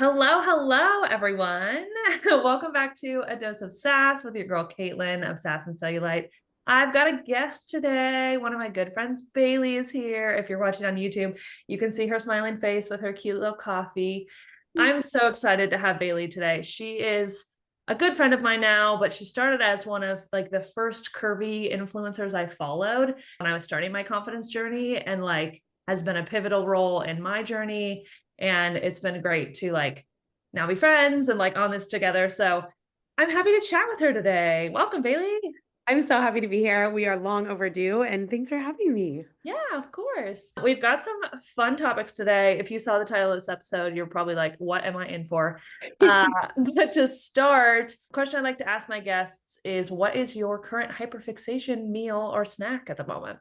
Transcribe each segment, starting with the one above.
Hello, hello, everyone. Welcome back to A Dose of Sass with your girl Caitlin of Sass and Cellulite. I've got a guest today. One of my good friends, Bailey, is here. If you're watching on YouTube, you can see her smiling face with her cute little coffee. I'm so excited to have Bailey today. She is a good friend of mine now, but she started as one of like the first curvy influencers I followed when I was starting my confidence journey and like has been a pivotal role in my journey, and it's been great to like now be friends and like on this together. So I'm happy to chat with her today. Welcome, Bailey. I'm so happy to be here. We are long overdue, and thanks for having me. Yeah, of course. We've got some fun topics today. If you saw the title of this episode, you're probably like, what am I in for? Uh, but to start, question I like to ask my guests is what is your current hyperfixation meal or snack at the moment?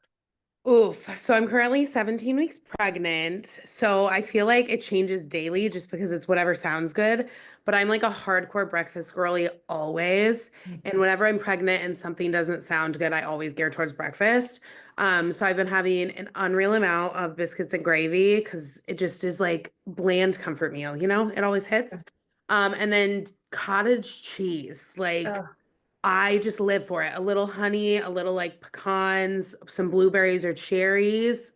Oof. So I'm currently 17 weeks pregnant. So I feel like it changes daily just because it's whatever sounds good. But I'm like a hardcore breakfast girly always. And whenever I'm pregnant and something doesn't sound good, I always gear towards breakfast. So I've been having an unreal amount of biscuits and gravy because it just is like bland comfort meal, it always hits. And then cottage cheese. Like Oh, I just live for it. A little honey, a little like pecans, some blueberries or cherries.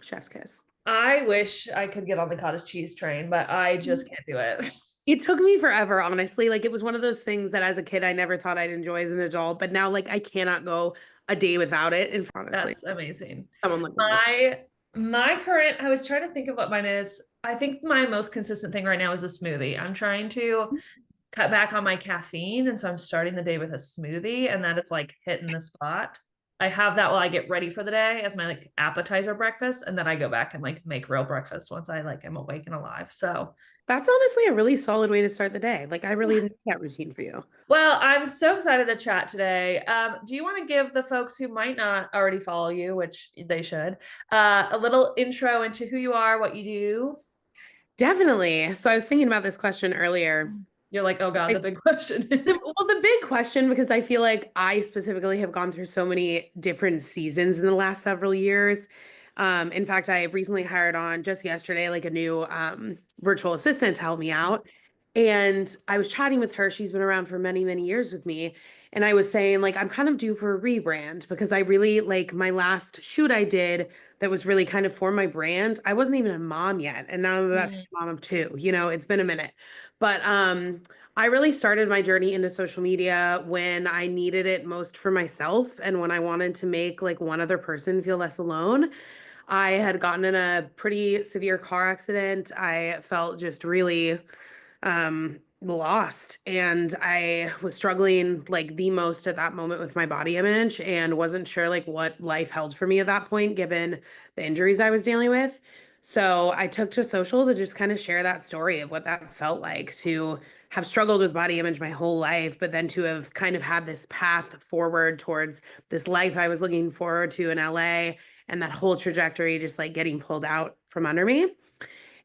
Chef's kiss. I wish I could get on the cottage cheese train, but I just can't do it. It took me forever, honestly. Like it was one of those things that as a kid I never thought I'd enjoy as an adult, but now like I cannot go a day without it. And honestly, That's amazing. someone like me. My current, I was trying to think of what mine is. I think my most consistent thing right now is a smoothie. I'm trying to cut back on my caffeine, and so I'm starting the day with a smoothie, and that is like hitting the spot. I have that while I get ready for the day as my like appetizer breakfast, and then I go back and like make real breakfast once I like am awake and alive. So That's honestly a really solid way to start the day. Like I really yeah. enjoy that routine for you. Well, I'm so excited to chat today. Do you want to give the folks who might not already follow you, which they should, a little intro into who you are, what you do? Definitely. So I was thinking about this question earlier. You're like, oh God, the I big question. the big question, because I feel like I specifically have gone through so many different seasons in the last several years. In fact, I recently hired on just yesterday, like a new virtual assistant to help me out. And I was chatting with her. She's been around for many, many years with me. And I was saying, like, I'm kind of due for a rebrand because I really like my last shoot I did that was really kind of for my brand. I wasn't even a mom yet. And now I'm about to be Mm. a mom of two, it's been a minute. But I really started my journey into social media when I needed it most for myself and when I wanted to make like one other person feel less alone. I had gotten in a pretty severe car accident. I felt just really lost and I was struggling like the most at that moment with my body image and wasn't sure like what life held for me at that point given the injuries I was dealing with. So I took to social to just kind of share that story of what that felt like to have struggled with body image my whole life, but then to have kind of had this path forward towards this life I was looking forward to in LA and that whole trajectory just like getting pulled out from under me.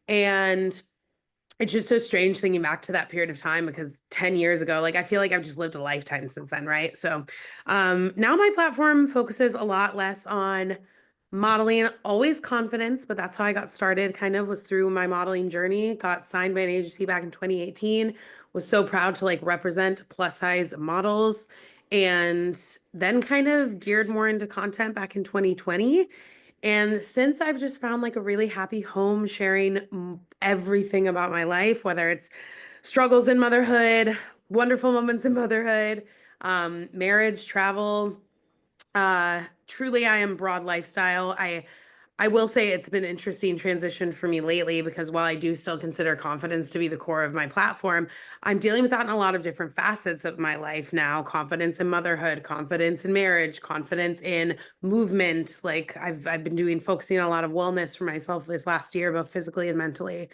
And it's just so strange thinking back to that period of time because 10 years ago, like I feel like I've just lived a lifetime since then, right? So now my platform focuses a lot less on modeling, always confidence, but that's how I got started, kind of was through my modeling journey. Got signed by an agency back in 2018, was so proud to like represent plus size models, and then kind of geared more into content back in 2020. And since I've just found like a really happy home sharing everything about my life, whether it's struggles in motherhood, wonderful moments in motherhood, marriage, travel, truly I am broad lifestyle. I will say it's been an interesting transition for me lately because while I do still consider confidence to be the core of my platform, I'm dealing with that in a lot of different facets of my life now. Confidence in motherhood, confidence in marriage, confidence in movement. Like I've been doing focusing on a lot of wellness for myself this last year, both physically and mentally.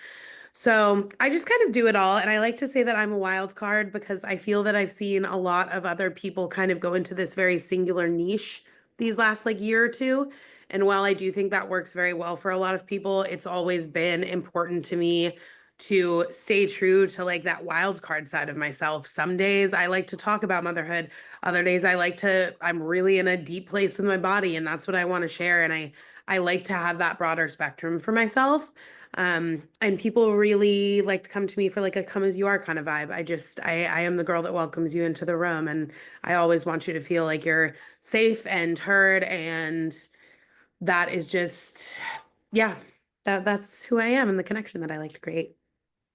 So I just kind of do it all. And I like to say that I'm a wild card because I feel that I've seen a lot of other people kind of go into this very singular niche these last like year or two. And while I do think that works very well for a lot of people, it's always been important to me to stay true to like that wild card side of myself. Some days I like to talk about motherhood. Other days I'm really in a deep place with my body and that's what I want to share. And I like to have that broader spectrum for myself. And people really like to come to me for like a come as you are kind of vibe. I am the girl that welcomes you into the room, and I always want you to feel like you're safe and heard. And that is just, yeah, that's who I am and the connection that I like to create.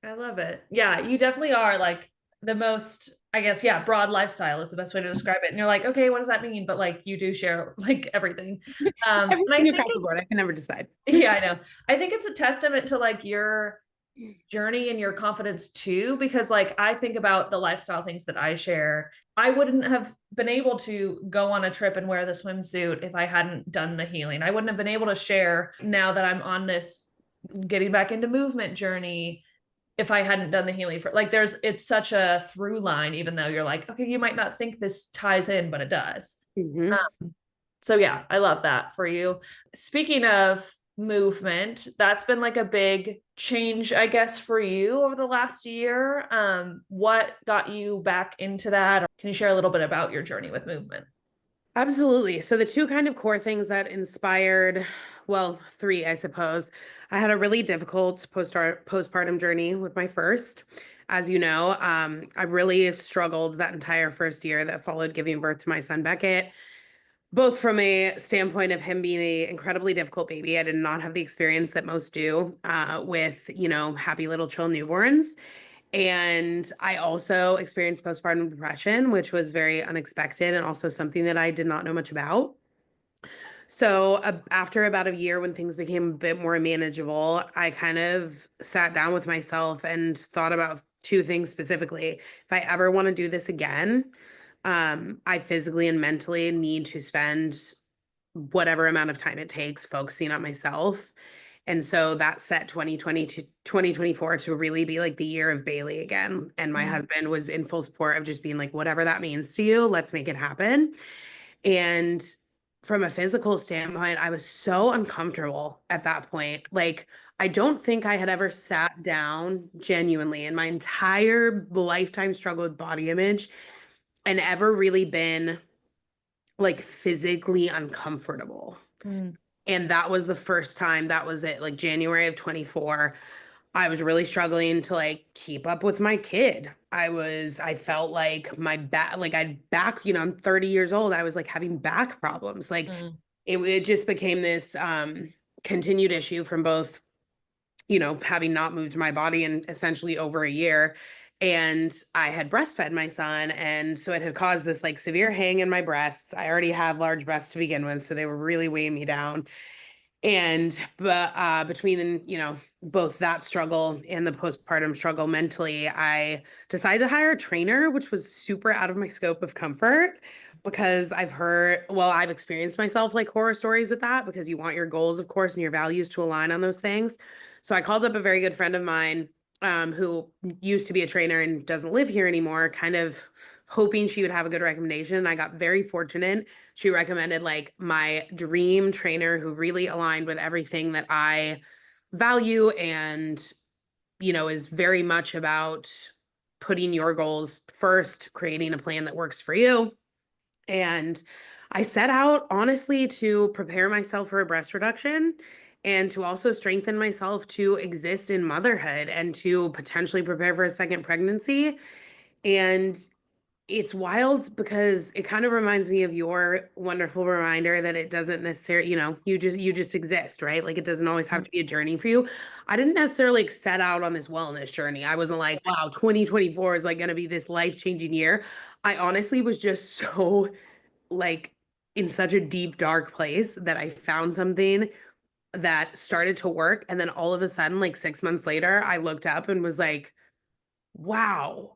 I love it. Yeah, you definitely are like the most, I guess, yeah, broad lifestyle is the best way to describe it. And you're like, okay, what does that mean? But like you do share like everything. And I Everything think across the it's, board, I can never decide. yeah, I know. I think it's a testament to like your journey and your confidence too, because like I think about the lifestyle things that I share. I wouldn't have been able to go on a trip and wear the swimsuit if I hadn't done the healing. I wouldn't have been able to share now that I'm on this getting back into movement journey if I hadn't done the healing for like it's such a through line, even though you're like, okay, you might not think this ties in, but it does. Hmm. So yeah, I love that for you. Speaking of movement, that's been like a big change, I guess, for you over the last year. What got you back into that? Or can you share a little bit about your journey with movement? Absolutely. So the two kind of core things that inspired, well, three, I suppose. I had a really difficult postpartum journey with my first. As you know, I really struggled that entire first year that followed giving birth to my son Beckett, both from a standpoint of him being an incredibly difficult baby. I did not have the experience that most do with, happy little chill newborns. And I also experienced postpartum depression, which was very unexpected and also something that I did not know much about. So, after about a year, when things became a bit more manageable, I kind of sat down with myself and thought about two things specifically. If I ever want to do this again, I physically and mentally need to spend whatever amount of time it takes focusing on myself. And so that set 2020 to 2024 to really be like the year of Bailey again. And my Mm, husband was in full support of just being like, whatever that means to you, let's make it happen. And from a physical standpoint, I was so uncomfortable at that point. Like, I don't think I had ever sat down genuinely in my entire lifetime struggle with body image and ever really been like physically uncomfortable. mm, And that was the first time, that was it, like January of 24. I was really struggling to like keep up with my kid. I felt like my back, like I'm 30 years old. I was like having back problems. Like mm. it just became this continued issue from both, having not moved my body in essentially over a year. And I had breastfed my son. And so it had caused this like severe hang in my breasts. I already had large breasts to begin with. So they were really weighing me down. And but between both that struggle and the postpartum struggle mentally, I decided to hire a trainer, which was super out of my scope of comfort because I've experienced myself like horror stories with that because you want your goals, of course, and your values to align on those things. So I called up a very good friend of mine who used to be a trainer and doesn't live here anymore, kind of hoping she would have a good recommendation. And I got very fortunate. She recommended like my dream trainer who really aligned with everything that I value and, is very much about putting your goals first, creating a plan that works for you. And I set out honestly to prepare myself for a breast reduction and to also strengthen myself to exist in motherhood and to potentially prepare for a second pregnancy. And it's wild because it kind of reminds me of your wonderful reminder that it doesn't necessarily, you just exist, right? Like it doesn't always have to be a journey for you. I didn't necessarily like, set out on this wellness journey. I wasn't like, wow, 2024 is like going to be this life-changing year. I honestly was just so like in such a deep dark place that I found something that started to work, and then all of a sudden like 6 months later I looked up and was like, wow,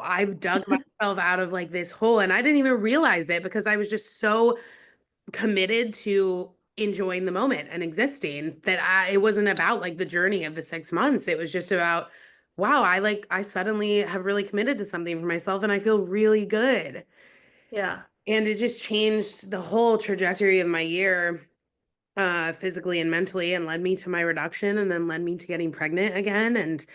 I've dug myself out of like this hole, and I didn't even realize it because I was just so committed to enjoying the moment and existing that it wasn't about like the journey of the 6 months. It was just about, wow, I suddenly have really committed to something for myself and I feel really good. Yeah. And it just changed the whole trajectory of my year, physically and mentally, and led me to my reduction and then led me to getting pregnant again. And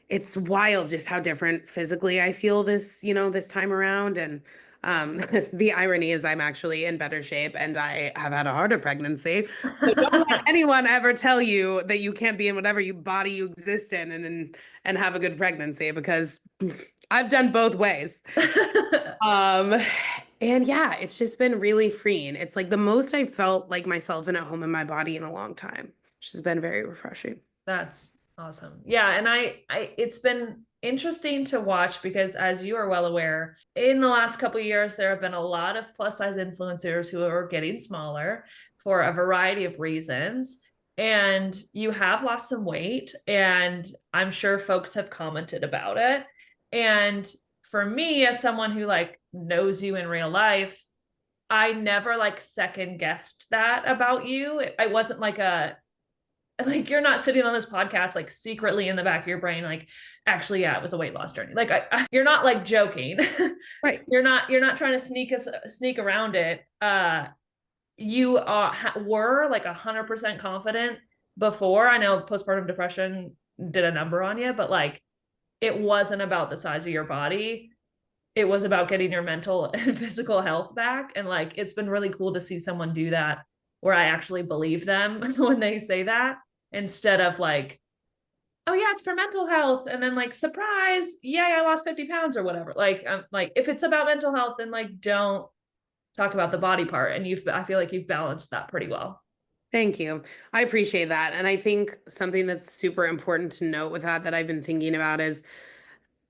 it's wild just how different physically I feel this time around. And The irony is I'm actually in better shape and I have had a harder pregnancy. So don't let anyone ever tell you that you can't be in whatever you body you exist in and have a good pregnancy because I've done both ways. Um, and yeah, it's just been really freeing. It's like the most I felt like myself and at home in my body in a long time, which has been very refreshing. That's awesome. Yeah, and it's been interesting to watch because as you are well aware, in the last couple of years there have been a lot of plus size influencers who are getting smaller for a variety of reasons. And you have lost some weight, and I'm sure folks have commented about it. And for me, as someone who like knows you in real life, I never like second guessed that about you. I wasn't like you're not sitting on this podcast like secretly in the back of your brain like actually yeah, it was a weight loss journey. Like you're not like joking. Right. You're not trying to sneak around it. You were like 100% confident before. I know postpartum depression did a number on you, but like it wasn't about the size of your body. It was about getting your mental and physical health back. And like it's been really cool to see someone do that where I actually believe them when they say that, instead of like, oh yeah, it's for mental health, and then like surprise, yeah, I lost 50 pounds or whatever. Like if it's about mental health, then like don't talk about the body part. And I feel like you've balanced that pretty well. Thank you. I appreciate that. And I think something that's super important to note with that I've been thinking about is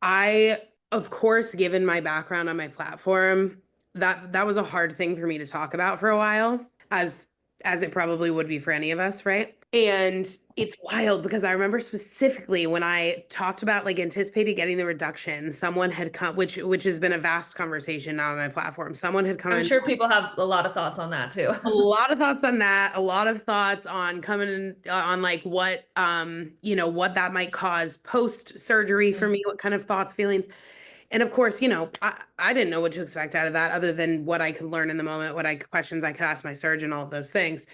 I, of course, given my background on my platform, that was a hard thing for me to talk about for a while, as it probably would be for any of us, right? And it's wild because I remember specifically when I talked about like anticipated getting the reduction, someone had come, which has been a vast conversation now on my platform. Someone had come I'm in sure people have a lot of thoughts on that too. a lot of thoughts on that, a lot of thoughts on coming in on like what what that might cause post surgery for me, what kind of thoughts, feelings. And of course, I didn't know what to expect out of that other than what I could learn in the moment, questions I could ask my surgeon, all of those things.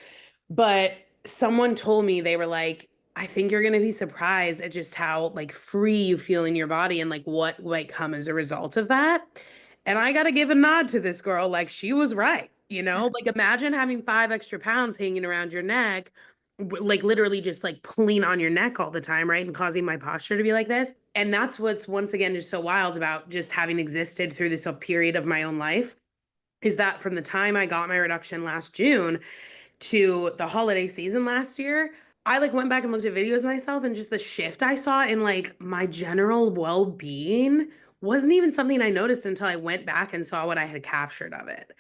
But someone told me, they were like, I think you're going to be surprised at just how like free you feel in your body and like what might come as a result of that. And I got to give a nod to this girl. Like she was right. Like imagine having 5 extra pounds hanging around your neck, like literally just like pulling on your neck all the time, right? And causing my posture to be like this. And that's what's once again just so wild about just having existed through this period of my own life is that from the time I got my reduction last June to the holiday season last year, I like went back and looked at videos of myself and just the shift I saw in like my general well-being wasn't even something I noticed until I went back and saw what I had captured of it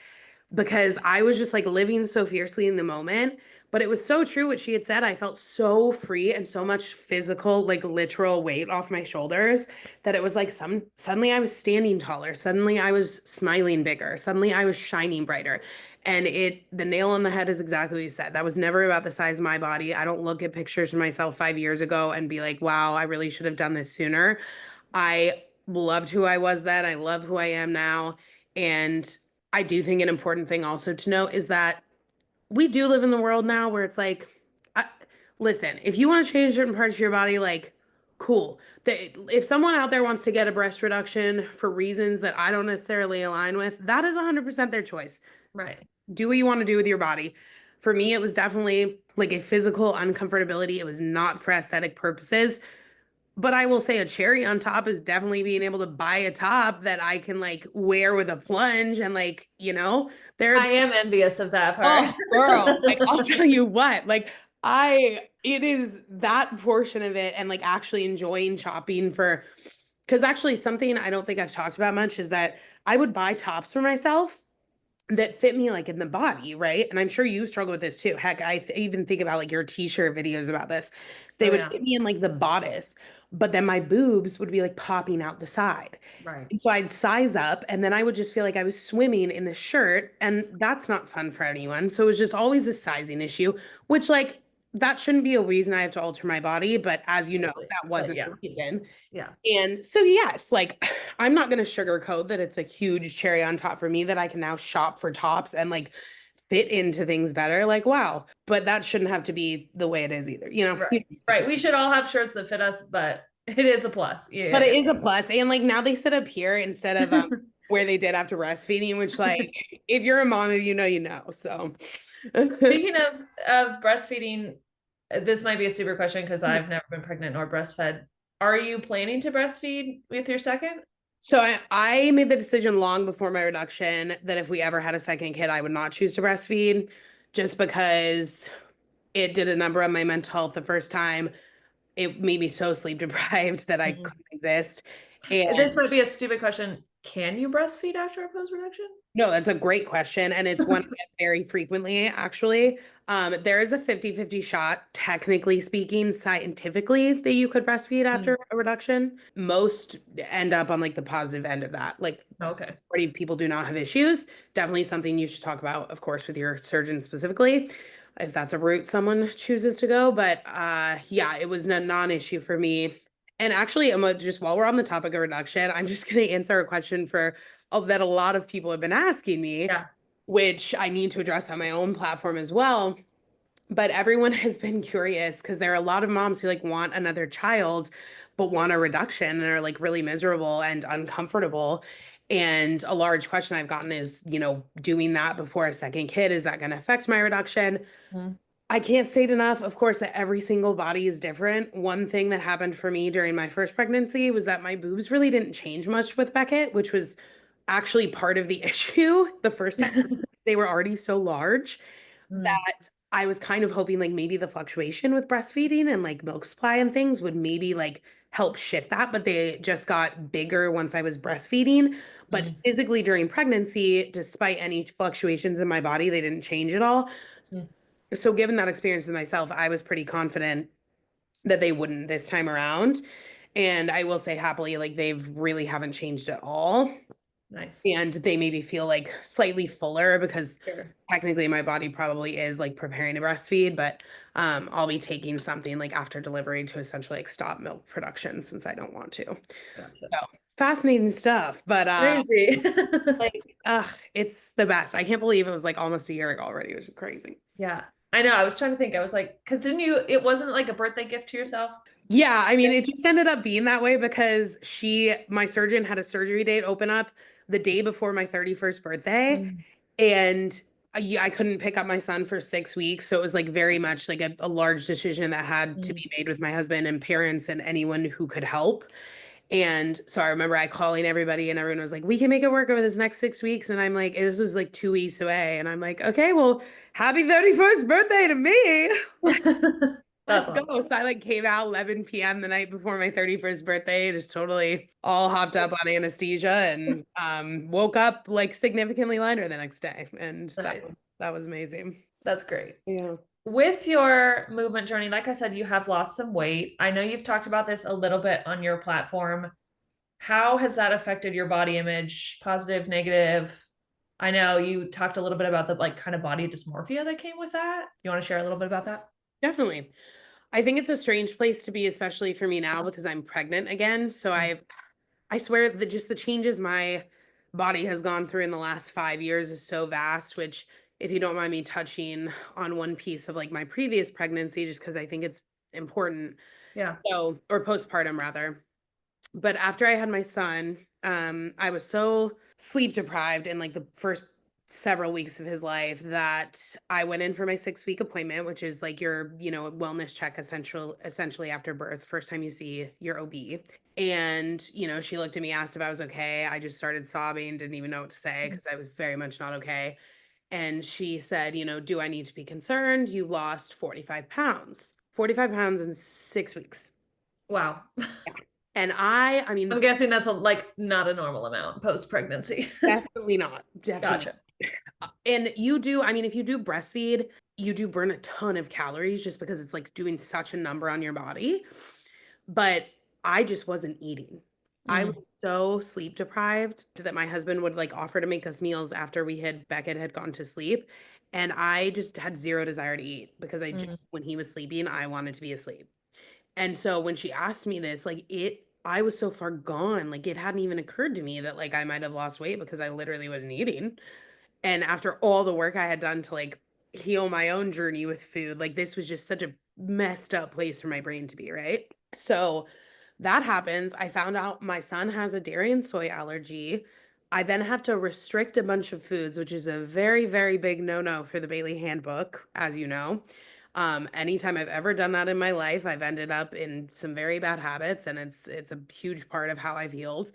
because I was just like living so fiercely in the moment. But it was so true what she had said. I felt so free and so much physical, like literal weight off my shoulders that it was like suddenly I was standing taller. Suddenly I was smiling bigger. Suddenly I was shining brighter. And the nail on the head is exactly what you said. That was never about the size of my body. I don't look at pictures of myself 5 years ago and be like, wow, I really should have done this sooner. I loved who I was then. I love who I am now. And I do think an important thing also to note is that we do live in the world now where it's like, I, listen, if you want to change certain parts of your body, like, cool. If someone out there wants to get a breast reduction for reasons that I don't necessarily align with, that is 100% their choice. Right. Do what you want to do with your body. For me, it was definitely like a physical uncomfortability. It was not for aesthetic purposes. But I will say a cherry on top is definitely being able to buy a top that I can like wear with a plunge and like, there I am envious of that part. oh girl, like I'll tell you what, like it is that portion of it and like actually enjoying shopping for because actually something I don't think I've talked about much is that I would buy tops for myself that fit me like in the body, right? And I'm sure you struggle with this too. Heck, even think about like your t-shirt videos about this. They Oh would yeah. fit me in like the bodice, but then my boobs would be like popping out the side. Right. And so I'd size up and then I would just feel like I was swimming in the shirt and that's not fun for anyone. So it was just always a sizing issue, which like that shouldn't be a reason I have to alter my body, but as you know, Absolutely. that But wasn't yeah. the reason. Yeah. And so, yes, like I'm not going to sugarcoat that it's a huge cherry on top for me that I can now shop for tops and like fit into things better. Like, wow, but that shouldn't have to be the way it is either. Right. Right. We should all have shirts that fit us, but it is a plus. Yeah. But it Yeah. is a plus. And like now they sit up here instead of Yeah. where they did after breastfeeding, which like if you're a mom, you know, you know. So Speaking of breastfeeding, this might be a super question because I've never been pregnant nor breastfed. Are you planning to breastfeed with your second? so I made the decision long before my reduction that if we ever had a second kid, I would not choose to breastfeed just because it did a number on my mental health the first time. It made me so sleep deprived that I Mhm. couldn't exist. And This might be a stupid question. Can you breastfeed after a post-production? no, that's a great question. And it's one I get very frequently, actually. There is a 50-50 shot, technically speaking, scientifically, that you could breastfeed Mm, after a reduction. Most end up on like the positive end of that. Like okay. 40 people do not have issues. Definitely something you should talk about, of course, with your surgeon specifically, if that's a route someone chooses to go. But yeah, it was a non-issue for me. And actually, just while we're on the topic of reduction, I'm just going to answer a question that a lot of people have been asking me, Yeah. which I need to address on my own platform as well. But everyone has been curious because there are a lot of moms who like want another child, but want a reduction and are like really miserable and uncomfortable. And a large question I've gotten is, doing that before a second kid, is that going to affect my reduction? Mm, I can't state enough, of course, that every single body is different. One thing that happened for me during my first pregnancy was that my boobs really didn't change much with Beckett, which was actually part of the issue the first time. They were already so large mm, that I was kind of hoping like maybe the fluctuation with breastfeeding and like milk supply and things would maybe like help shift that, but they just got bigger once I was breastfeeding. But mm, physically during pregnancy, despite any fluctuations in my body, they didn't change at all. mm. So given that experience with myself, I was pretty confident that they wouldn't this time around. And I will say happily, like they've really haven't changed at all. Nice. And they maybe feel like slightly fuller because Sure. technically my body probably is like preparing to breastfeed, but I'll be taking something like after delivery to essentially like stop milk production since I don't want to. Gotcha. So fascinating stuff. But Crazy. like it's the best. I can't believe it was like almost a year ago already. It was crazy. Yeah. I know. I was trying to think. I was like, because didn't you, it wasn't like a birthday gift to yourself? Yeah, I mean, it just ended up being that way because my surgeon had a surgery date open up the day before my 31st birthday. Mm, And I couldn't pick up my son for 6 weeks. So it was like very much like a large decision that had to mm, be made with my husband and parents and anyone who could help. And so I remember I calling everybody and everyone was like, we can make it work over this next 6 weeks. And I'm like, this was like 2 weeks away. And I'm like, okay, well, happy 31st birthday to me. That's Let's awesome. go. So I like came out 11 p.m. the night before my 31st birthday, just totally all hopped up on anesthesia and woke up like significantly lighter the next day. And Nice. that was amazing. That's great. Yeah. With your movement journey, like I said, you have lost some weight. I know you've talked about this a little bit on your platform. How has that affected your body image? Positive, negative? I know you talked a little bit about the like kind of body dysmorphia that came with that. You want to share a little bit about that? Definitely. I think it's a strange place to be, especially for me now because I'm pregnant again. So Mm, I swear that just the changes my body has gone through in the last 5 years is so vast, which if you don't mind me touching on one piece of like my previous pregnancy, just because I think it's important. yeah. So, or postpartum rather. But after I had my son, I was so sleep deprived in like the first several weeks of his life that I went in for my 6 week appointment, which is like your, wellness check essentially after birth, first time you see your OB. And, she looked at me, asked if I was okay. I just started sobbing, didn't even know what to say because I was very much not okay. And she said, do I need to be concerned? You've lost 45 pounds. 45 pounds in 6 weeks. Wow. And I I'm mean, guessing that's like not a normal amount post pregnancy. definitely not. Definitely. Gotcha. And you do, I mean, if you do breastfeed, you do burn a ton of calories just because it's like doing such a number on your body. But I just wasn't eating. I Mm, was so sleep deprived that my husband would like offer to make us meals after Beckett had gone to sleep. And I just had zero desire to eat because mm, when he was sleeping, I wanted to be asleep. And so when she asked me this, I was so far gone. Like it hadn't even occurred to me that like I might have lost weight because I literally wasn't eating. And after all the work I had done to like heal my own journey with food, like this was just such a messed up place for my brain to be, right? So that happens. I found out my son has a dairy and soy allergy. I then have to restrict a bunch of foods, which is a very, very big no-no for the Bailey handbook, as you know. Anytime I've ever done that in my life, I've ended up in some very bad habits, and it's a huge part of how I've healed.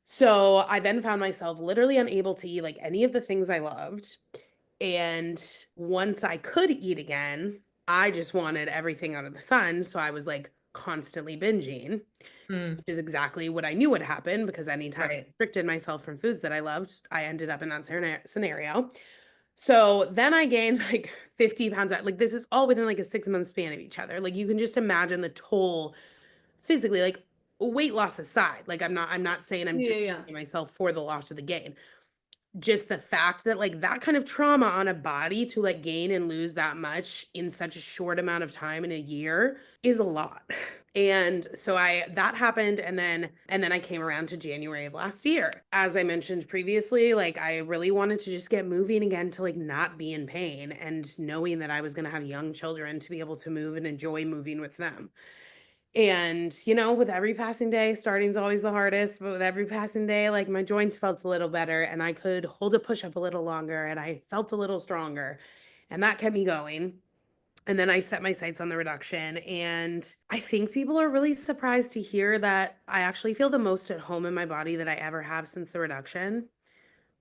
So I then found myself literally unable to eat like any of the things I loved. And once I could eat again, I just wanted everything out of the sun. So I was like constantly binging, Mm, which is exactly what I knew would happen because anytime I right. restricted myself from foods that I loved, I ended up in that scenario. So then I gained like 50 pounds. Like this is all within like a 6 month span of each other. Like you can just imagine the toll physically, like weight loss aside. Like I'm not saying I'm Yeah, just yeah. myself for the loss of the gain. Just the fact that like that kind of trauma on a body to like gain and lose that much in such a short amount of time in a year is a lot. And so I that happened and then I came around to January of last year. As I mentioned previously, like I really wanted to just get moving again to like not be in pain and knowing that I was going to have young children to be able to move and enjoy moving with them. And, with every passing day, starting's always the hardest, but with every passing day, like my joints felt a little better and I could hold a push up a little longer and I felt a little stronger. And that kept me going. And then I set my sights on the reduction. And I think people are really surprised to hear that I actually feel the most at home in my body that I ever have since the reduction.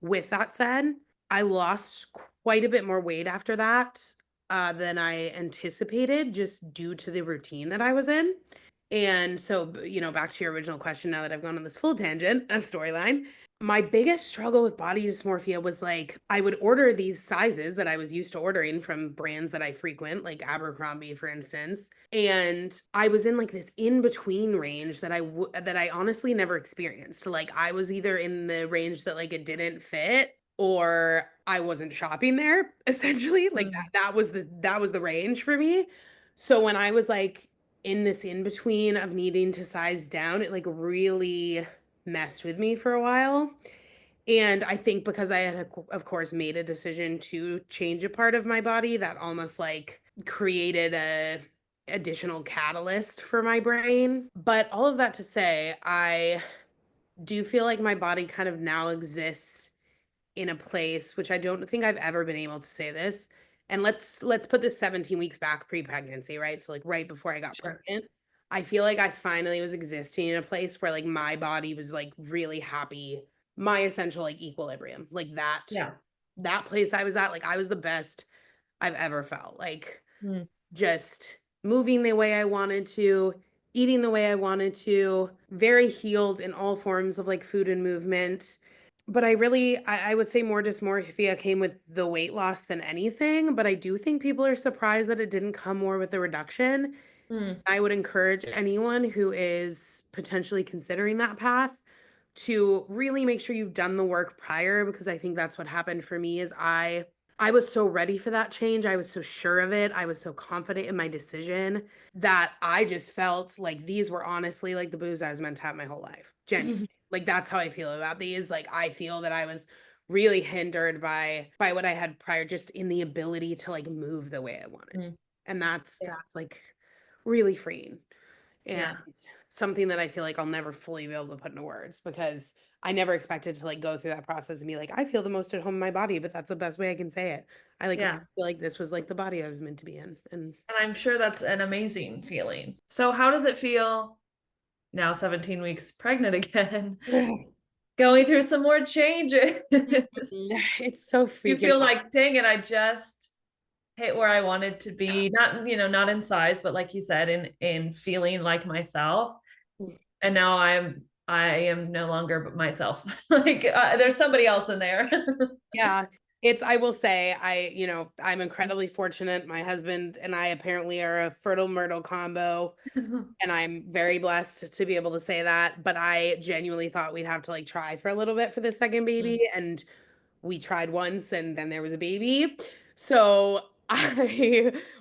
With that said, I lost quite a bit more weight after that than I anticipated just due to the routine that I was in. And so, back to your original question, now that I've gone on this full tangent of storyline, my biggest struggle with body dysmorphia was like I would order these sizes that I was used to ordering from brands that I frequent, like Abercrombie, for instance. And I was in like this in between range that I honestly never experienced. Like I was either in the range that like it didn't fit or I wasn't shopping there essentially. Like Mm, that was the range for me. So when I was like in this in between of needing to size down, it like really messed with me for a while. And I think because I had, of course, made a decision to change a part of my body, that almost like created a additional catalyst for my brain. But all of that to say, I do feel like my body kind of now exists in a place which I don't think I've ever been able to say this. And let's put this 17 weeks back pre-pregnancy, right? So like right before I got sure. pregnant. I feel like I finally was existing in a place where like my body was like really happy, my essential like equilibrium. Like Yeah. that place I was at, like I was the best I've ever felt. Like Mm, just moving the way I wanted to, eating the way I wanted to, very healed in all forms of like food and movement. But I would say more dysmorphia came with the weight loss than anything. But I do think people are surprised that it didn't come more with the reduction. mm, I would encourage anyone who is potentially considering that path to really make sure you've done the work prior because I think that's what happened for me is I was so ready for that change. I was so sure of it. I was so confident in my decision that I just felt like these were honestly like the boobs I was meant to have my whole life. Genuinely. Like that's how I feel about these. Like I feel that I was really hindered by what I had prior just in the ability to like move the way I wanted. mm, And that's yeah. that's like really freeing. And Yeah. something that I feel like I'll never fully be able to put into words because I never expected to like go through that process and be like, I feel the most at home in my body, but that's the best way I can say it. I like really Yeah. feel like this was like the body I was meant to be in. And And I'm sure that's an amazing feeling. So, how does it feel now, 17 weeks pregnant again, going through some more changes? it's so You freaking feel like, dang it, I just hit where I wanted to be, not, not in size, but like you said, in feeling like myself. And now I am no longer myself. Like there's somebody else in there. yeah. I will say, I'm incredibly fortunate. My husband and I apparently are a fertile myrtle combo. And I'm very blessed to be able to say that, but I genuinely thought we'd have to like try for a little bit for the second baby, and we tried once and then there was a baby. So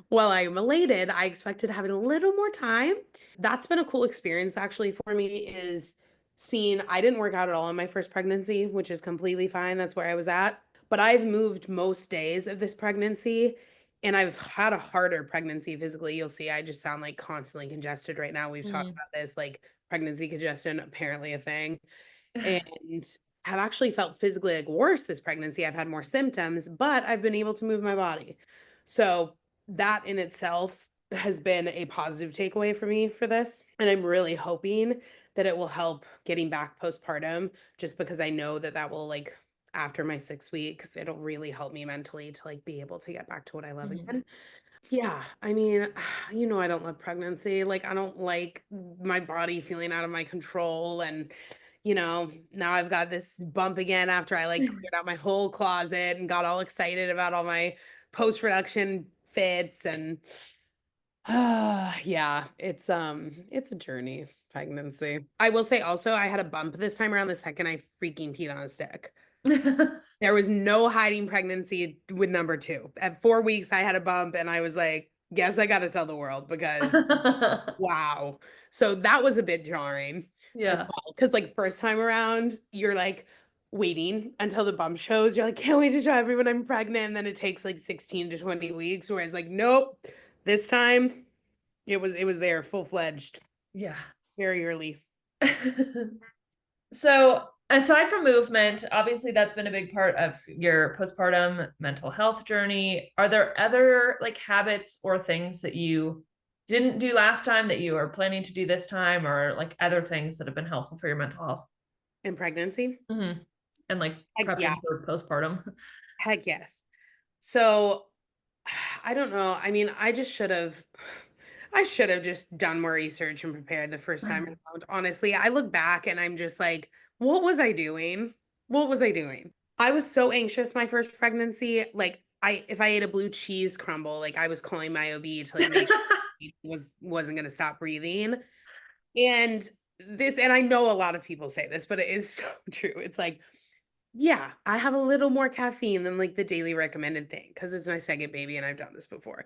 while I'm elated, I expected having a little more time. That's been a cool experience actually for me is seeing I didn't work out at all in my first pregnancy, which is completely fine. That's where I was at. But I've moved most days of this pregnancy and I've had a harder pregnancy physically. You'll see I just sound like constantly congested right now. We've talked Mm. about this, like pregnancy congestion, apparently a thing. And have actually felt physically like worse this pregnancy. I've had more symptoms, but I've been able to move my body. So that in itself has been a positive takeaway for me for this. And I'm really hoping that it will help getting back postpartum, just because I know that that will like after my 6 weeks, it'll really help me mentally to like be able to get back to what I love Mhm. again. Yeah, I mean, I don't love pregnancy. Like, I don't like my body feeling out of my control. And, now I've got this bump again after I like cleared out my whole closet and got all excited about all my post-production fits and yeah, it's a journey, pregnancy. I will say also I had a bump this time around the second I freaking peed on a stick. There was no hiding pregnancy with number 2. At 4 weeks, I had a bump, and I was like, "Guess I gotta tell the world because wow." So that was a bit jarring as Yeah. well. Because like, first time around, you're, like, waiting until the bump shows. You're like, "Can't wait to show everyone I'm pregnant," and then it takes, like, 16 to 20 weeks, whereas, like, nope, this time, it was there full-fledged Yeah. very early. So, aside from movement, obviously that's been a big part of your postpartum mental health journey. Are there other like habits or things that you didn't do last time that you are planning to do this time, or like other things that have been helpful for your mental health? In pregnancy? Mhm. And like Heck yeah. prepping for postpartum? Heck yes. So I don't know. I mean, I should have just done more research and prepared the first time around. Honestly, I look back and I'm just like, what was I doing? What was I doing? I was so anxious my first pregnancy. Like if I ate a blue cheese crumble, like I was calling my OB to like make sure he wasn't gonna stop breathing. And and I know a lot of people say this, but it is so true. It's like yeah, I have a little more caffeine than like the daily recommended thing because it's my second baby and I've done this before.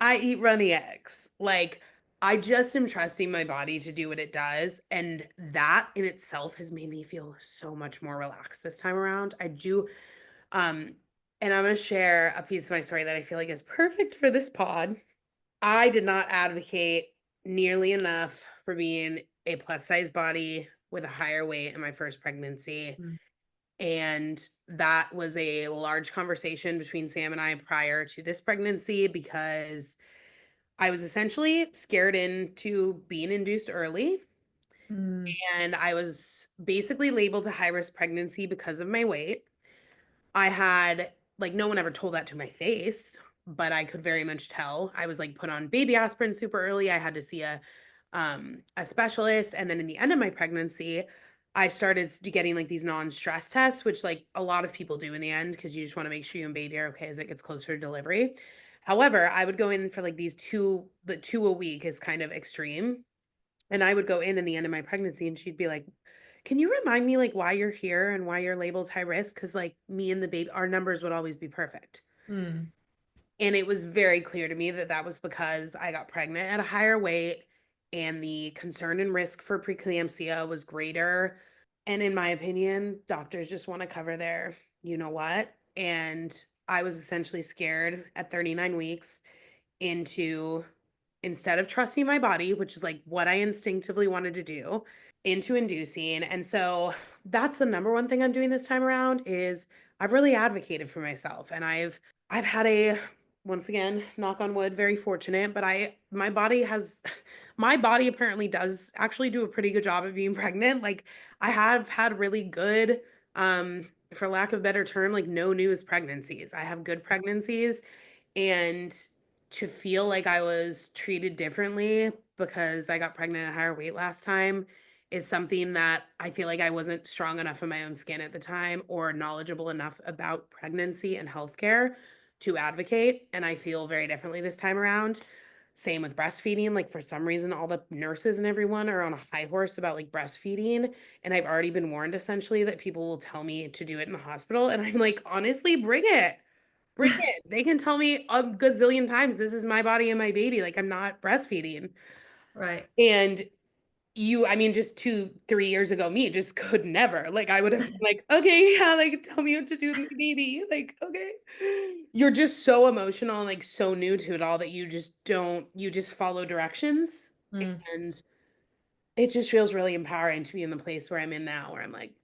I eat runny eggs. Like, I just am trusting my body to do what it does. And that in itself has made me feel so much more relaxed this time around. I do. Um, and I'm going to share a piece of my story that I feel like is perfect for this pod. I did not advocate nearly enough for being a plus size body with a higher weight in my first pregnancy, Mm. and that was a large conversation between Sam and I prior to this pregnancy because I was essentially scared into being induced early. Mm. And I was basically labeled a high risk pregnancy because of my weight. I had like no one ever told that to my face, but I could very much tell. I was like put on baby aspirin super early. I had to see a specialist, and then in the end of my pregnancy, I started getting like these non-stress tests, which like a lot of people do in the end because you just want to make sure you and baby are okay as it gets closer to delivery. However, I would go in for like the two a week is kind of extreme. And I would go in the end of my pregnancy and she'd be like, "Can you remind me like why you're here and why you're labeled high risk? Because like me and the baby, our numbers would always be perfect." Mm. And it was very clear to me that that was because I got pregnant at a higher weight and the concern and risk for preeclampsia was greater. And in my opinion, doctors just want to cover their, you know what? And I was essentially scared at 39 weeks into instead of trusting my body, which is like what I instinctively wanted to do, into inducing. And so that's the number one thing I'm doing this time around is I've really advocated for myself and I've had a once again, knock on wood, very fortunate, but my body has my body apparently does actually do a pretty good job of being pregnant. Like I have had really good for lack of a better term, like no news pregnancies. I have good pregnancies and to feel like I was treated differently because I got pregnant at a higher weight last time is something that I feel like I wasn't strong enough in my own skin at the time or knowledgeable enough about pregnancy and healthcare to advocate. And I feel very differently this time around. Same with breastfeeding. Like, for some reason, all the nurses and everyone are on a high horse about like breastfeeding. And I've already been warned essentially that people will tell me to do it in the hospital. And I'm like, honestly, bring it. Bring it. They can tell me a gazillion times this is my body and my baby. Like, I'm not breastfeeding. Right. And I mean, just 2, 3 years ago, me just could never. Like, I would have been like, okay, yeah, like, tell me what to do with my baby. Like, okay. You're just so emotional and like so new to it all that you just follow directions. Mm. And it just feels really empowering to be in the place where I'm in now, where I'm like,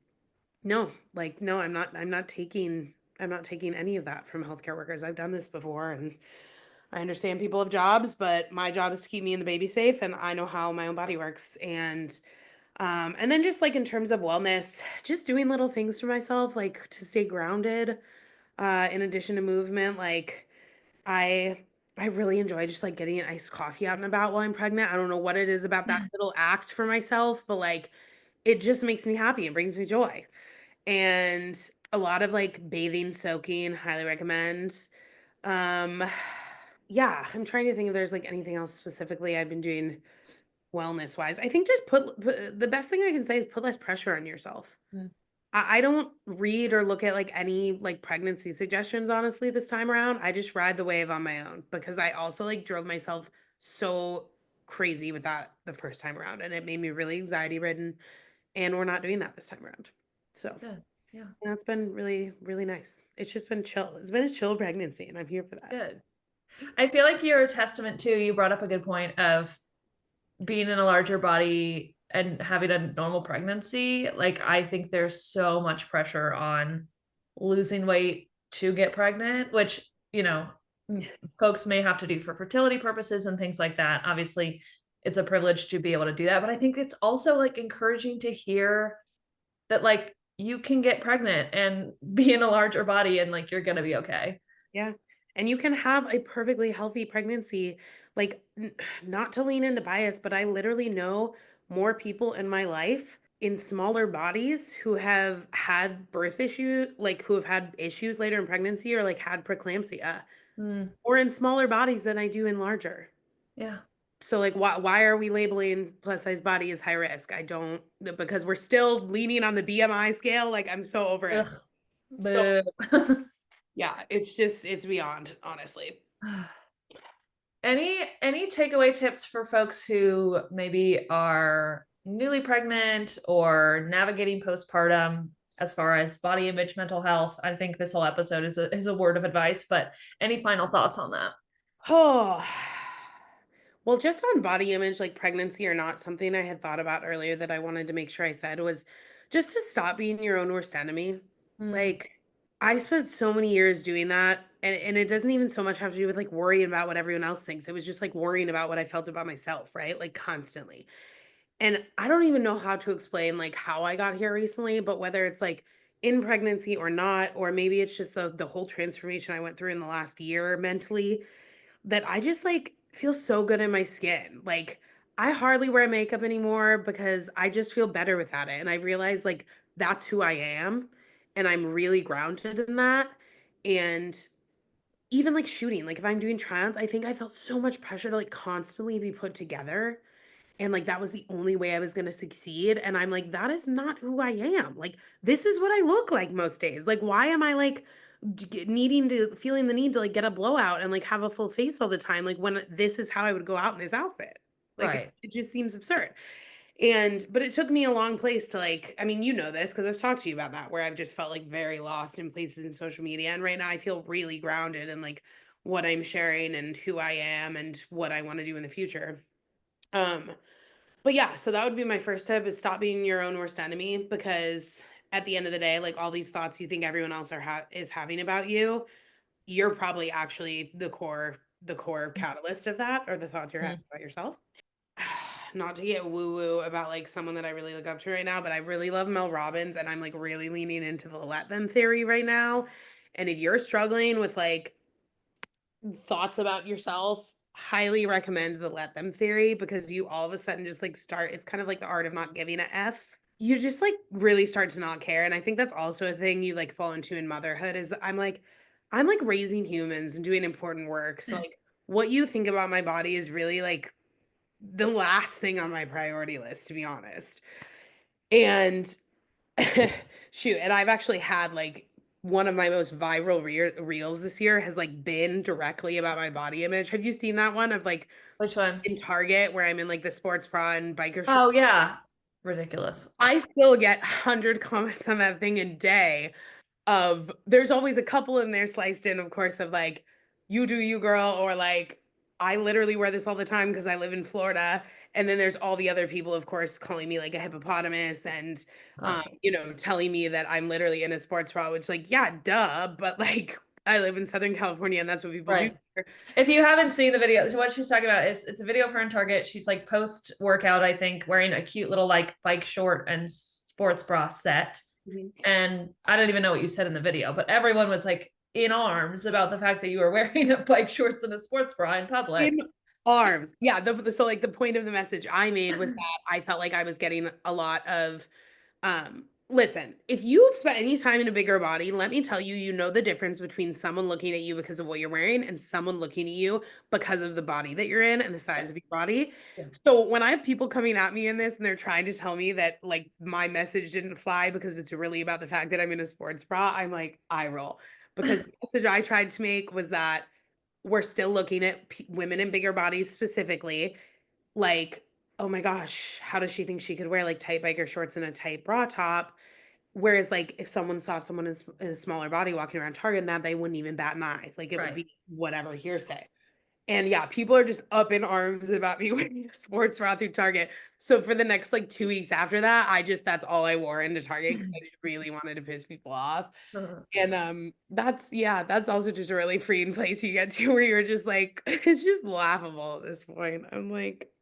No, like, no, I'm not taking any of that from healthcare workers. I've done this before, and I understand people have jobs, but my job is to keep me and the baby safe, and I know how my own body works. And then just like in terms of wellness, just doing little things for myself, like to stay grounded, in addition to movement. Like I I really enjoy just like getting an iced coffee out and about while I'm pregnant. I don't know what it is about that little act for myself, but like it just makes me happy and brings me joy. And a lot of like bathing, soaking, highly recommend. Um yeah, I'm trying to think if there's like anything else specifically I've been doing wellness wise. I think just put the best thing I can say is put less pressure on yourself. Mm, I don't read or look at like any like pregnancy suggestions honestly this time around. I just ride the wave on my own because I also like drove myself so crazy with that the first time around, and it made me really anxiety ridden, and we're not doing that this time around. So good. Yeah, that's been really, really nice. It's just been chill. It's been a chill pregnancy, and I'm here for that. good. I feel like you're a testament to, you brought up a good point of being in a larger body and having a normal pregnancy. Like, I think there's so much pressure on losing weight to get pregnant, which, you know, folks may have to do for fertility purposes and things like that. Obviously, it's a privilege to be able to do that. But I think it's also like encouraging to hear that, like, you can get pregnant and be in a larger body and like you're going to be okay. Yeah. And you can have a perfectly healthy pregnancy. Like, not to lean into bias, but I literally know more people in my life in smaller bodies who have had birth issues, like who have had issues later in pregnancy or like had preeclampsia, Mm, or in smaller bodies than I do in larger. yeah. So like why are we labeling plus size body as high risk? I don't, because we're still leaning on the BMI scale. Like I'm so over it. Ugh. So Boo. yeah, it's beyond, honestly. Any takeaway tips for folks who maybe are newly pregnant or navigating postpartum as far as body image, mental health? I think this whole episode is a word of advice, but any final thoughts on that? Oh, well, just on body image, like pregnancy or not, something I had thought about earlier that I wanted to make sure I said was just to stop being your own worst enemy. Mm, Like, I spent so many years doing that, and it doesn't even so much have to do with like worrying about what everyone else thinks. It was just like worrying about what I felt about myself, right? Like, constantly. And I don't even know how to explain like how I got here recently, but whether it's like in pregnancy or not, or maybe it's just the whole transformation I went through in the last year mentally, that I just like feel so good in my skin. Like I hardly wear makeup anymore because I just feel better without it. And I realize like that's who I am, and I'm really grounded in that. And even like shooting, like if I'm doing try-ons, I think I felt so much pressure to like constantly be put together, and like that was the only way I was going to succeed, and I'm like that is not who I am. Like this is what I look like most days. Like why am I like needing to feeling the need to like get a blowout and like have a full face all the time, like when this is how I would go out in this outfit? Like right. it just seems absurd. And but it took me a long place to like, I mean, you know this because I've talked to you about that, where I've just felt like very lost in places in social media, and right now I feel really grounded in like what I'm sharing and who I am and what I want to do in the future. um but yeah, so that would be my first tip, is stop being your own worst enemy, because at the end of the day, like all these thoughts you think everyone else is having about you, you're probably actually the core catalyst of that, or the thoughts you're having Mm, about yourself. Not to get woo woo about like someone that I really look up to right now, but I really love Mel Robbins, and I'm like really leaning into the let them theory right now. And if you're struggling with like thoughts about yourself, highly recommend the let them theory, because you all of a sudden just like start, it's kind of like the art of not giving a F. You just like really start to not care. And I think that's also a thing you like fall into in motherhood, is I'm like raising humans and doing important work. So like what you think about my body is really like the last thing on my priority list, to be honest. And shoot, and I've actually had like one of my most viral reels this year has like been directly about my body image. Have you seen that one of like which one? in Target where I'm in like the sports bra and biker shorts? Oh yeah. Ridiculous. I still get 100 comments on that thing a day. Of there's always a couple in there sliced in, of course, of like, you do you, girl, or like, I literally wear this all the time because I live in Florida, And then there's all the other people, of course, calling me like a hippopotamus and, Gotcha. telling me that I'm literally in a sports bra, which like, yeah, duh, but like I live in Southern California and that's what people do Right. here. If you haven't seen the video, so what she's talking about is it's a video of her in Target. She's like post workout, I think, wearing a cute little like bike short and sports bra set. Mhm. And I don't even know what you said in the video, but everyone was like in arms about the fact that you were wearing a bike shorts and a sports bra in public. In arms. Yeah, so like the point of the message I made was that I felt like I was getting a lot of listen, if you've spent any time in a bigger body, let me tell you, you know the difference between someone looking at you because of what you're wearing and someone looking at you because of the body that you're in and the Yeah. size of your body. Yeah. So when I have people coming at me in this and they're trying to tell me that like my message didn't fly because it's really about the fact that I'm in a sports bra, I'm like, I roll. Because the message I tried to make was that we're still looking at women in bigger bodies specifically, like, oh my gosh, how does she think she could wear like tight biker shorts and a tight bra top? Whereas, like, if someone saw someone in a smaller body walking around Target, and that they wouldn't even bat an eye. Like, it would Right. be whatever hearsay. And yeah, people are just up in arms about me wearing a sports bra through Target. So for the next like 2 weeks after that, that's all I wore into Target because I just really wanted to piss people off. And that's yeah, that's also just a really freeing place you get to where you're just like, it's just laughable at this point. I'm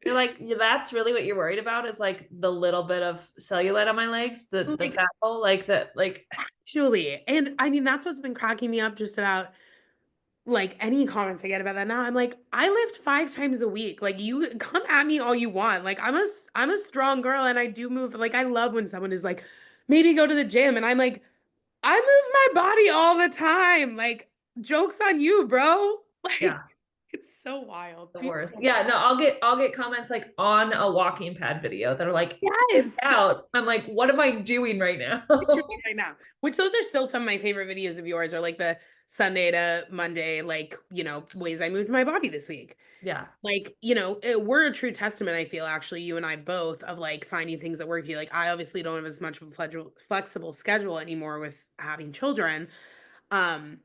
You're like, yeah, that's really what you're worried about is like the little bit of cellulite on my legs, the like fat hole, like that, like actually, and I mean that's what's been cracking me up just about like any comments I get about that now. I'm like, I lift 5 times a week. Like you come at me all you want. Like I'm a strong girl and I do move. Like I love when someone is like, maybe go to the gym. And I'm like, I move my body all the time. Like, joke's on you, bro. Like, yeah, it's so wild. the People worst. don't Yeah, no, I'll get comments like on a walking pad video that are like, work yes. out. I'm like, what am I doing right now? Literally right now. Which those are still some of my favorite videos of yours are like the Sunday to Monday, like, ways I moved my body this week. Yeah, Like, we're a true testament, I feel, actually, you and I both, of like finding things that work for you. Like, I obviously don't have as much of a flexible schedule anymore with having children. Um,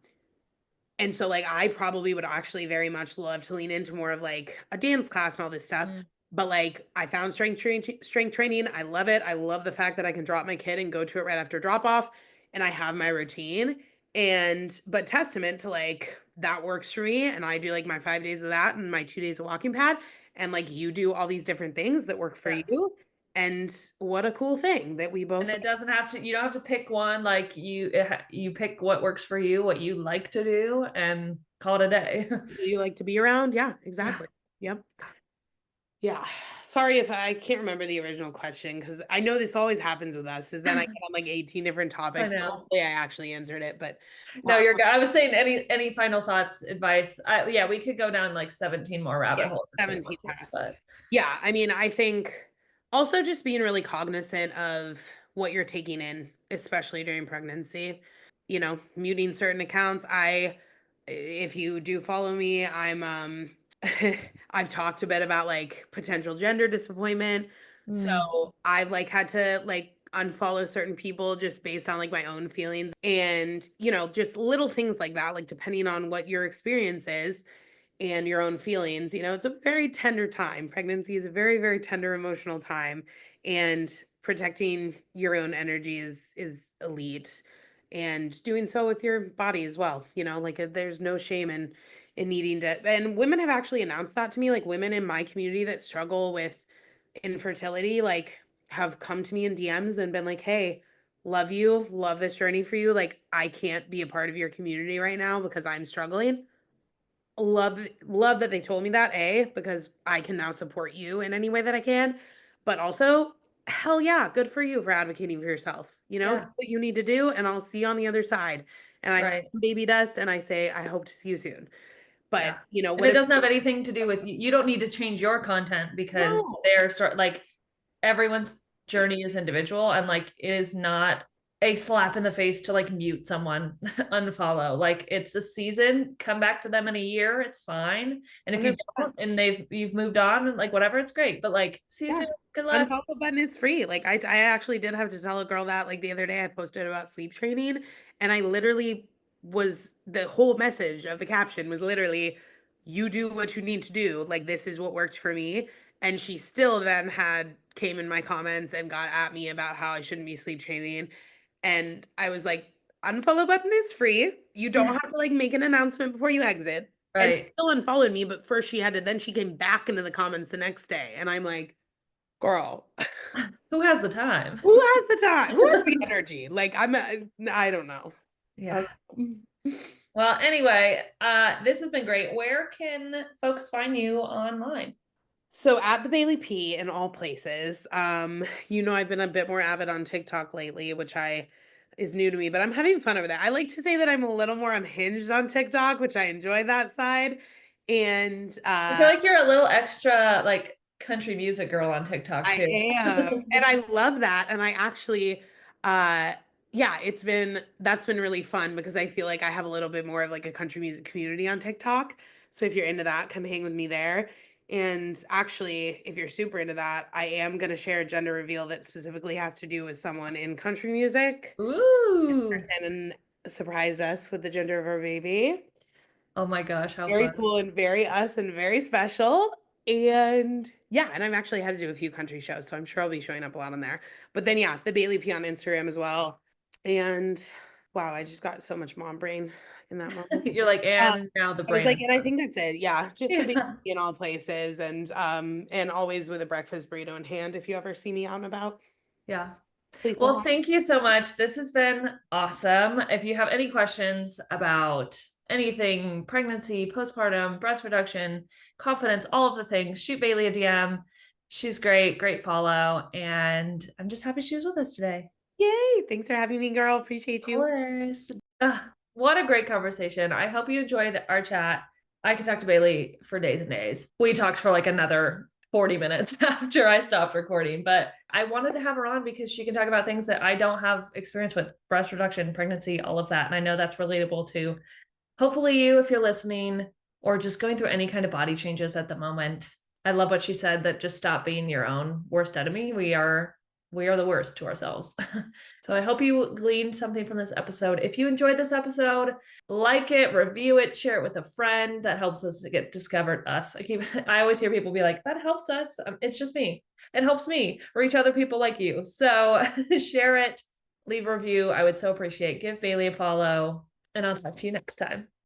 And so like I probably would actually very much love to lean into more of like a dance class and all this stuff. mm, But like I found strength training. I love it. I love the fact that I can drop my kid and go to it right after drop off and I have my routine. And but testament to like that works for me and I do like my 5 days of that and my 2 days of walking pad and like you do all these different things that work for yeah. you. And what a cool thing that we And both it like, doesn't have to, you don't have to pick one. Like you pick what works for you, what you like to do, and call it a day. you like to be around. Yeah, Yeah. exactly. Yep. Yeah. Sorry if I can't remember the original question because I know this always happens with us, is then I get on like 18 different I topics. So know. hopefully I actually answered it. But No, you're good. I was saying any final thoughts, advice. Yeah, we could go down like 17 more rabbit yeah, holes if we 17 want to, past. but Yeah, I mean, I think also just being really cognizant of what you're taking in, especially during pregnancy. Muting certain accounts. If you do follow me, I've talked a bit about like potential gender disappointment. mm, So I've like had to like unfollow certain people just based on like my own feelings and, just little things like that, like depending on what your experience is and your own feelings. It's a very tender time. Pregnancy is a very, very tender emotional time, and protecting your own energy is elite. And doing so with your body as well. Like there's no shame in needing to. And women have actually announced that to me. Like women in my community that struggle with infertility, like have come to me in DMs and been like, "Hey, love you, love this journey for you. Like I can't be a part of your community right now because I'm struggling." Love that they told me that, A, because I can now support you in any way that I can, but also, hell yeah, good for you for advocating for yourself. Do yeah, what you need to do, and I'll see you on the other side. And I right. send baby dust, and I say, I hope to see you soon. But Yeah. And what it if doesn't have anything to do with you. You don't need to change your content because no, they're start like everyone's journey is individual and like it is not a slap in the face to like mute someone, unfollow. Like it's the season, come back to them in a year, it's fine. And if you 100%. don't and you've moved on and like whatever, it's great. But like see you Yeah. soon. Good luck. Unfollow button is free. Like I actually did have to tell a girl that like the other day I posted about sleep training and I literally was the whole message of the caption was literally you do what you need to do. Like this is what worked for me. And she still then came in my comments and got at me about how I shouldn't be sleep training. And I was like, unfollow button is free. You don't have to like make an announcement before you exit. And she Right. still unfollowed me, but first then she came back into the comments the next day. And I'm like, girl, Who has the time? who has the time? Who has the energy? Like, I don't know. Yeah. Um, Well, anyway, this has been great. Where can folks find you online? So at the Bailey P in all places. I've been a bit more avid on TikTok lately, which I is new to me, but I'm having fun over there. I like to say that I'm a little more unhinged on TikTok, which I enjoy that side. And I feel like you're a little extra like country music girl on TikTok I too. am. And I love that. And I actually, uh, yeah, that's been really fun because I feel like I have a little bit more of like a country music community on TikTok. So if you're into that, come hang with me there. And actually, if you're super into that, I am going to share a gender reveal that specifically has to do with someone in country music. Ooh. Shannon surprised us with the gender of our baby. Oh my gosh, how Very fun. cool and very us and very special. And yeah, and I've actually had to do a few country shows, so I'm sure I'll be showing up a lot on there. But then yeah, the Bailey P on Instagram as well. And wow, I just got so much mom brain in that moment. You're like, Uh, and now the I was brain like, is and I done. think that's it. Yeah, just the Bailey Yeah. P in all places and always with a breakfast burrito in hand if you ever see me out and about. Yeah. Please say Well, hi. thank you so much. This has been awesome. If you have any questions about anything, pregnancy, postpartum, breast reduction, confidence, all of the things, shoot Bailey a DM. She's great, great follow. And I'm just happy she was with us today. Yay. Thanks for having me, girl. Appreciate Of you. course. What a great conversation. I hope you enjoyed our chat. I could talk to Bailey for days and days. We talked for like another 40 minutes after I stopped recording, but I wanted to have her on because she can talk about things that I don't have experience with breast reduction, pregnancy, all of that. And I know that's relatable to hopefully you, if you're listening, or just going through any kind of body changes at the moment. I love what she said that just stop being your own worst enemy. We are the worst to ourselves. So I hope you gleaned something from this episode. If you enjoyed this episode, like it, review it, share it with a friend. That helps us to get discovered us. I always hear people be like, that helps us. It's just me. It helps me reach other people like you. So share it, leave a review. I would so appreciate. Give Bailey a follow, and I'll talk to you next time.